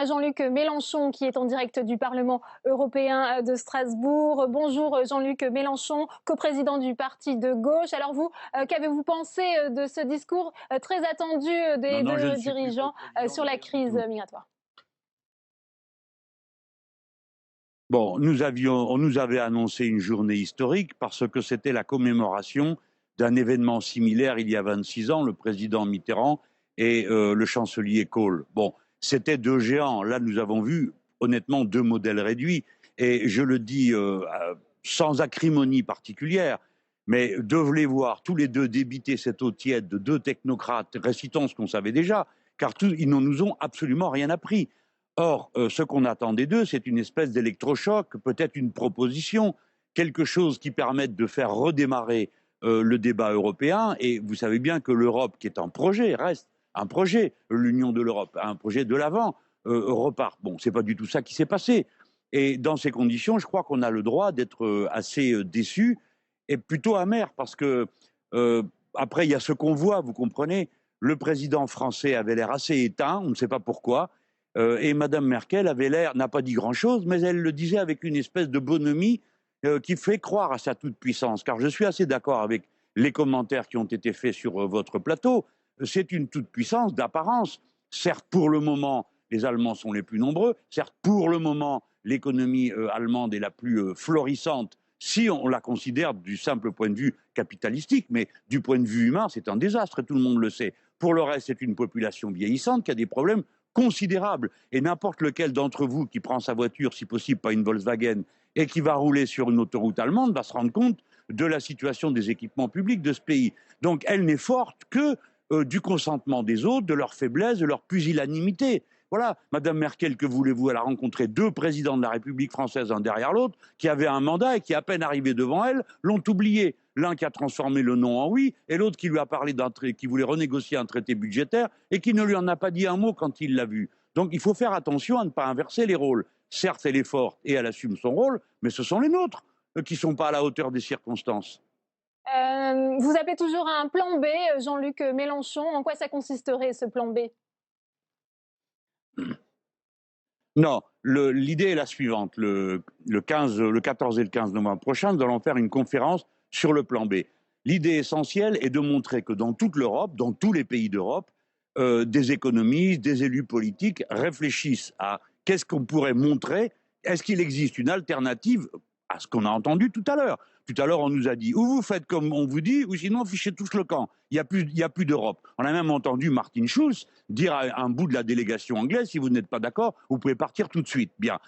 Jean-Luc Mélenchon qui est en direct du Parlement européen de Strasbourg. Bonjour Jean-Luc Mélenchon, coprésident du parti de gauche. Alors vous, qu'avez-vous pensé de ce discours très attendu des Non, je ne deux suis plus dirigeants sur la crise migratoire? Bon, on nous avait annoncé une journée historique parce que c'était la commémoration d'un événement similaire il y a 26 ans, le président Mitterrand et le chancelier Kohl. Bon, c'était deux géants. Là, nous avons vu, honnêtement, deux modèles réduits. Et je le dis sans acrimonie particulière, mais devez voir tous les deux débiter cette eau tiède de deux technocrates récitant ce qu'on savait déjà, car ils ne nous ont absolument rien appris. Or, ce qu'on attend des deux, c'est une espèce d'électrochoc, peut-être une proposition, quelque chose qui permette de faire redémarrer le débat européen. Et vous savez bien que l'Europe, qui est un projet, reste un projet, l'Union de l'Europe, un projet de l'avant, repart. Bon, c'est pas du tout ça qui s'est passé. Et dans ces conditions, je crois qu'on a le droit d'être assez déçu et plutôt amer, parce que après, il y a ce qu'on voit, vous comprenez. Le président français avait l'air assez éteint, on ne sait pas pourquoi. Et Madame Merkel avait l'air, n'a pas dit grand-chose, mais elle le disait avec une espèce de bonhomie qui fait croire à sa toute-puissance. Car je suis assez d'accord avec les commentaires qui ont été faits sur votre plateau. C'est une toute-puissance d'apparence. Certes, pour le moment, les Allemands sont les plus nombreux. Certes, pour le moment, l'économie allemande est la plus florissante si on la considère du simple point de vue capitalistique, mais du point de vue humain, c'est un désastre, tout le monde le sait. Pour le reste, c'est une population vieillissante qui a des problèmes considérable. Et n'importe lequel d'entre vous qui prend sa voiture, si possible pas une Volkswagen, et qui va rouler sur une autoroute allemande, va se rendre compte de la situation des équipements publics de ce pays. Donc elle n'est forte que du consentement des autres, de leur faiblesse, de leur pusillanimité. Voilà, Madame Merkel, que voulez-vous? Elle a rencontré deux présidents de la République française, un derrière l'autre, qui avaient un mandat et qui, à peine arrivés devant elle, l'ont oublié. L'un qui a transformé le non en oui, et l'autre qui lui a parlé qui voulait renégocier un traité budgétaire et qui ne lui en a pas dit un mot quand il l'a vu. Donc il faut faire attention à ne pas inverser les rôles. Certes, elle est forte et elle assume son rôle, mais ce sont les nôtres qui ne sont pas à la hauteur des circonstances. Vous appelez toujours à un plan B, Jean-Luc Mélenchon. En quoi ça consisterait ce plan B? Non, l'idée est la suivante. Le 14 et le 15 novembre prochain, nous allons faire une conférence sur le plan B. L'idée essentielle est de montrer que dans toute l'Europe, dans tous les pays d'Europe, des économistes, des élus politiques réfléchissent à qu'est-ce qu'on pourrait montrer. Est-ce qu'il existe une alternative à ce qu'on a entendu tout à l'heure? Tout à l'heure, on nous a dit, ou vous faites comme on vous dit, ou sinon fichez tous le camp. Il n'y a plus d'Europe. On a même entendu Martin Schulz dire à un bout de la délégation anglaise, si vous n'êtes pas d'accord, vous pouvez partir tout de suite. Bien.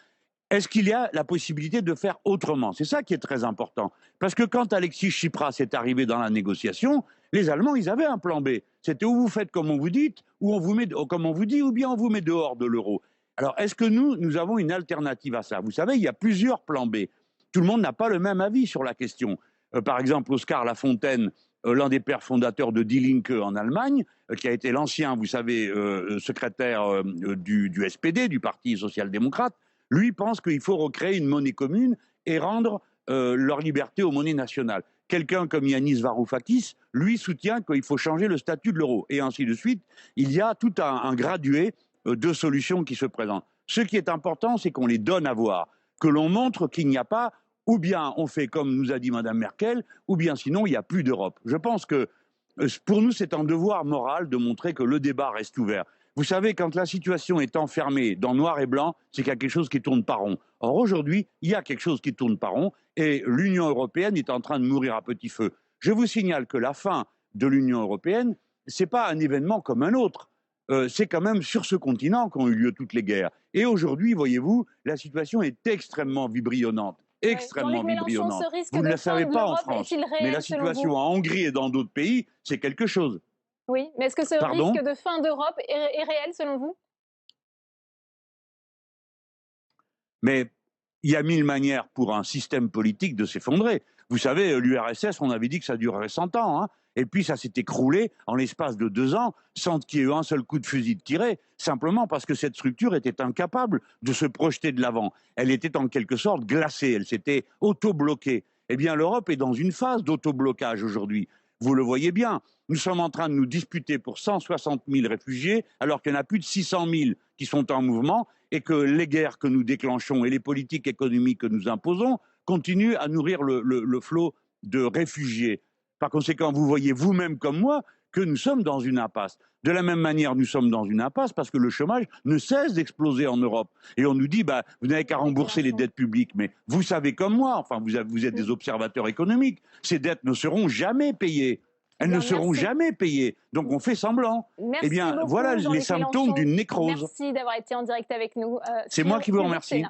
Est-ce qu'il y a la possibilité de faire autrement? C'est ça qui est très important. Parce que quand Alexis Tsipras est arrivé dans la négociation, les Allemands, ils avaient un plan B. C'était ou vous faites comme on vous dit, ou on vous met, comme on vous dit, ou bien on vous met dehors de l'euro. Alors, est-ce que nous avons une alternative à ça? Vous savez, il y a plusieurs plans B. Tout le monde n'a pas le même avis sur la question. Par exemple, Oscar Lafontaine, l'un des pères fondateurs de Die Linke en Allemagne, qui a été l'ancien, vous savez, secrétaire du SPD, du Parti social-démocrate, lui pense qu'il faut recréer une monnaie commune et rendre leur liberté aux monnaies nationales. Quelqu'un comme Yanis Varoufakis, lui, soutient qu'il faut changer le statut de l'euro. Et ainsi de suite. Il y a tout un gradué de solutions qui se présentent. Ce qui est important, c'est qu'on les donne à voir, que l'on montre qu'il n'y a pas, ou bien on fait comme nous a dit Mme Merkel, ou bien sinon il n'y a plus d'Europe. Je pense que pour nous, c'est un devoir moral de montrer que le débat reste ouvert. Vous savez, quand la situation est enfermée dans noir et blanc, c'est qu'il y a quelque chose qui tourne pas rond. Or, aujourd'hui, il y a quelque chose qui tourne pas rond et l'Union européenne est en train de mourir à petit feu. Je vous signale que la fin de l'Union européenne, ce n'est pas un événement comme un autre. C'est quand même sur ce continent qu'ont eu lieu toutes les guerres. Et aujourd'hui, voyez-vous, la situation est extrêmement vibrillonnante. Extrêmement Jean-Luc Mélenchon, ce vibrillonnante. risque Vous ne de le fin savez de pas en l'Europe France, est-il mais la réel selon vous? situation en Hongrie et dans d'autres pays, c'est quelque chose. Oui, mais est-ce que ce Pardon? risque de fin d'Europe est réel selon vous? Mais il y a mille manières pour un système politique de s'effondrer. Vous savez, l'URSS, on avait dit que ça durerait 100 ans, hein, et puis ça s'est écroulé en l'espace de 2 ans, sans qu'il y ait eu un seul coup de fusil de tiré, simplement parce que cette structure était incapable de se projeter de l'avant. Elle était en quelque sorte glacée, elle s'était auto-bloquée. Eh bien, l'Europe est dans une phase d'auto-blocage aujourd'hui. Vous le voyez bien, nous sommes en train de nous disputer pour 160 000 réfugiés, alors qu'il y en a plus de 600 000 qui sont en mouvement et que les guerres que nous déclenchons et les politiques économiques que nous imposons continuent à nourrir le flot de réfugiés. Par conséquent, vous voyez vous-même comme moi que nous sommes dans une impasse. De la même manière, nous sommes dans une impasse parce que le chômage ne cesse d'exploser en Europe. Et on nous dit, bah, vous n'avez qu'à rembourser les dettes publiques. Mais vous savez comme moi, enfin, vous êtes des observateurs économiques, ces dettes ne seront jamais payées. Elles ne seront jamais payées. Donc on fait semblant. Merci Eh bien, beaucoup, voilà les Jean-Luc symptômes Mélenchon. d'une nécrose. Merci d'avoir été en direct avec nous. C'est moi qui vous remercie.